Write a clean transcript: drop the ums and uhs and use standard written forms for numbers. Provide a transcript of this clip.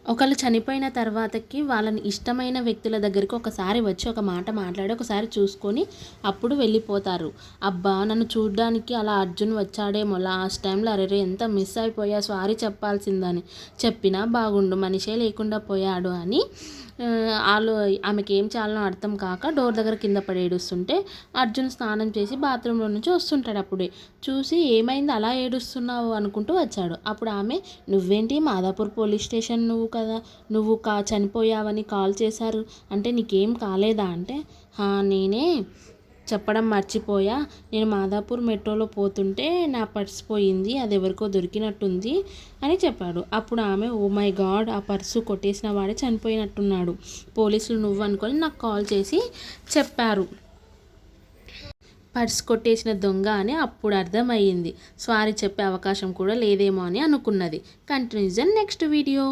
ఒకళ్ళు చనిపోయిన తర్వాతకి వాళ్ళని ఇష్టమైన వ్యక్తుల దగ్గరికి ఒకసారి వచ్చి ఒక మాట మాట్లాడి ఒకసారి చూసుకొని అప్పుడు వెళ్ళిపోతారు. అబ్బా! నన్ను చూడ్డానికి అలా అర్జున్ వచ్చాడేమో లాస్ట్ టైంలో, అరెరే ఎంత మిస్ అయిపోయా, సారీ చెప్పాల్సిందని, చెప్పినా బాగుండు మనిషే లేకుండా పోయాడు అని ఆమెకి ఏం చేయాలనో అర్థం కాక డోర్ దగ్గర కింద పడి ఏడుస్తుంటే అర్జున్ స్నానం చేసి బాత్రూంలో నుంచి వస్తుంటాడు. అప్పుడే చూసి ఏమైంది అలా ఏడుస్తున్నావు అనుకుంటూ వచ్చాడు. అప్పుడు ఆమె, నువ్వేంటి మాదాపూర్ పోలీస్ స్టేషన్ నువ్వు కదా, నువ్వు చనిపోయావని కాల్ చేశారు అంటే నీకేం కాలేదా అంటే, నేనే చెప్పడం మర్చిపోయా, నేను మాదాపూర్ మెట్రోలో పోతుంటే నా పర్స్ పోయింది, అది ఎవరికో దొరికినట్టుంది అని చెప్పాడు. అప్పుడు ఆమె, ఓ మై గాడ్, ఆ పర్సు కొట్టేసిన వాడే చనిపోయినట్టున్నాడు, పోలీసులు నువ్వు అనుకొని నాకు కాల్ చేసి చెప్పారు పర్స్ కొట్టేసిన దొంగ అని. అప్పుడు అర్థమయ్యింది సారీ చెప్పే అవకాశం కూడా లేదేమో అని అనుకున్నది. కంటిన్యూజన్ నెక్స్ట్ వీడియో.